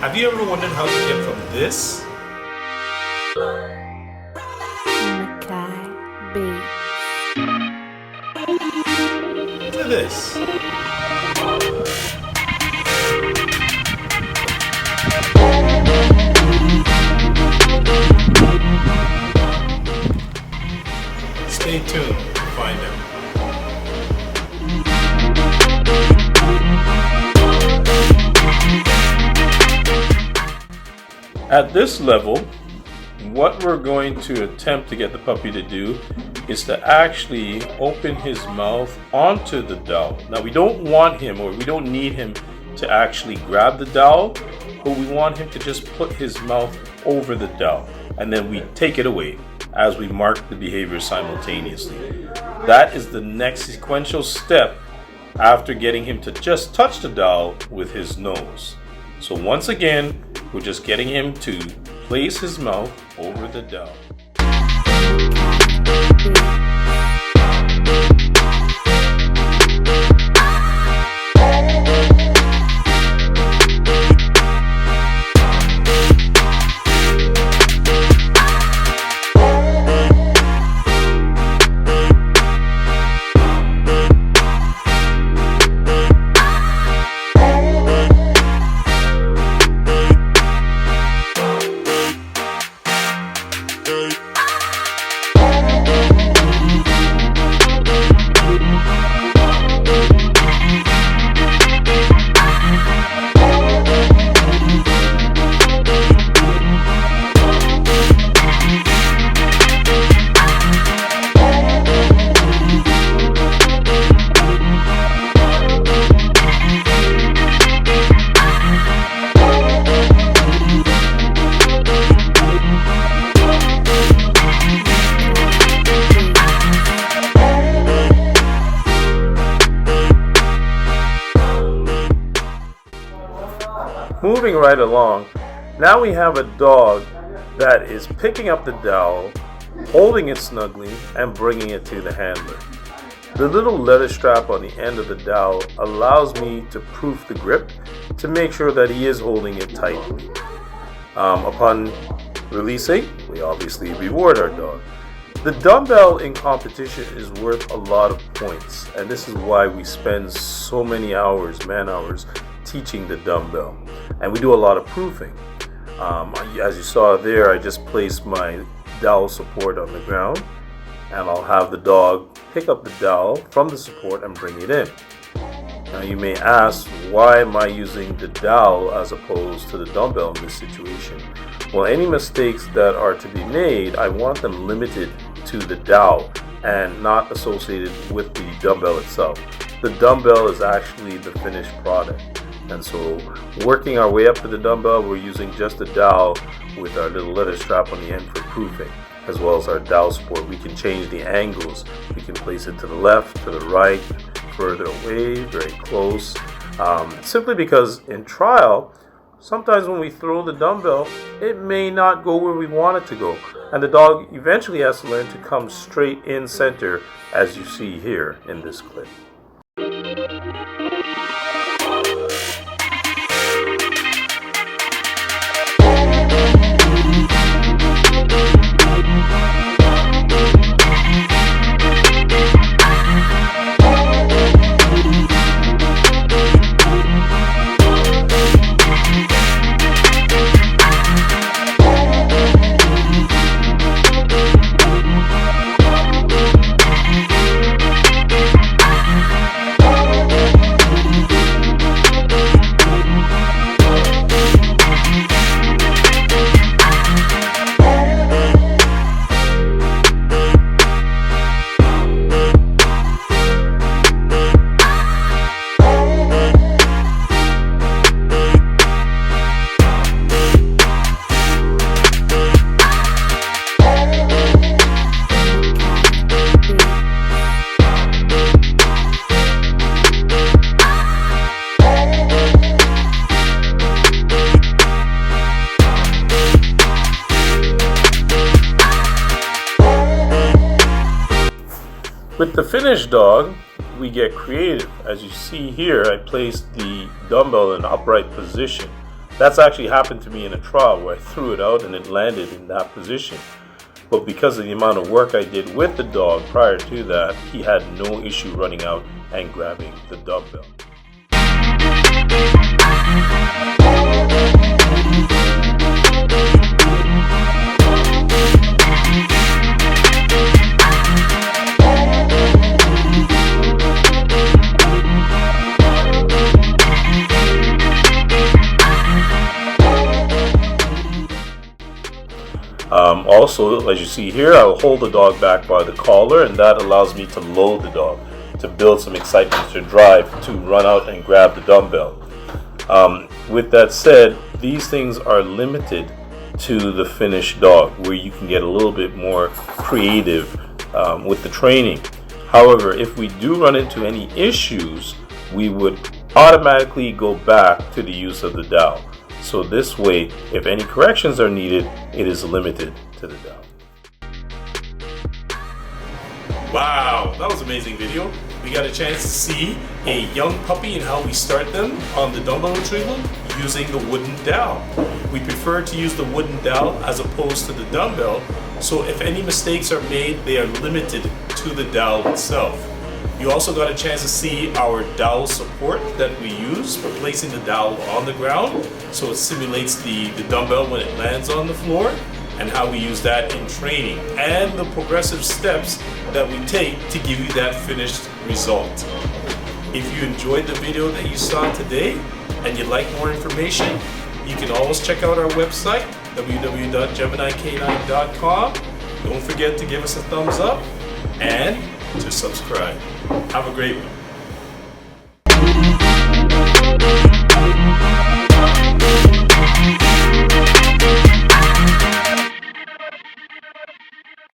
Have you ever wondered how to get from this to this? Stay tuned to find out. At this level, what we're going to attempt to get the puppy to do is to actually open his mouth onto the dowel. Now we don't want him, or we don't need him to actually grab the dowel, but we want him to just put his mouth over the dowel, and then we take it away as we mark the behavior simultaneously. That is the next sequential step after getting him to just touch the dowel with his nose. So once again, we're just getting him to place his mouth over the dowel. Moving right along, now we have a dog that is picking up the dowel, holding it snugly, and bringing it to the handler. The little leather strap on the end of the dowel allows me to proof the grip to make sure that he is holding it tightly. Upon releasing, we obviously reward our dog. The dumbbell in competition is worth a lot of points, and this is why we spend so many hours, man hours, teaching the dumbbell. And we do a lot of proofing. As you saw there, I just placed my dowel support on the ground, and I'll have the dog pick up the dowel from the support and bring it in. Now you may ask, why am I using the dowel as opposed to the dumbbell in this situation? Well, any mistakes that are to be made, I want them limited to the dowel and not associated with the dumbbell itself. The dumbbell is actually the finished product. And so working our way up to the dumbbell, we're using just the dowel with our little leather strap on the end for proofing, as well as our dowel support. We can change the angles. We can place it to the left, to the right, further away, very close. Simply because in trial, sometimes when we throw the dumbbell, it may not go where we want it to go. And the dog eventually has to learn to come straight in center, as you see here in this clip. With the finished dog, we get creative. As you see here, I placed the dumbbell in upright position. That's actually happened to me in a trial where I threw it out and it landed in that position. But because of the amount of work I did with the dog prior to that, he had no issue running out and grabbing the dumbbell. Also, as you see here, I will hold the dog back by the collar, and that allows me to load the dog, to build some excitement, to drive, to run out and grab the dumbbell. With that said, these things are limited to the finished dog, where you can get a little bit more creative with the training. However, if we do run into any issues, we would automatically go back to the use of the dowel. So this way, if any corrections are needed, it is limited to the dowel. Wow, that was an amazing video. We got a chance to see a young puppy and how we start them on the dumbbell retrieval using the wooden dowel. We prefer to use the wooden dowel as opposed to the dumbbell, so if any mistakes are made, they are limited to the dowel itself. You also got a chance to see our dowel support that we use for placing the dowel on the ground, so it simulates the dumbbell when it lands on the floor, and how we use that in training, and the progressive steps that we take to give you that finished result. If you enjoyed the video that you saw today and you'd like more information, you can always check out our website, www.geminicanine.com. Don't forget to give us a thumbs up and to subscribe. Have a great one.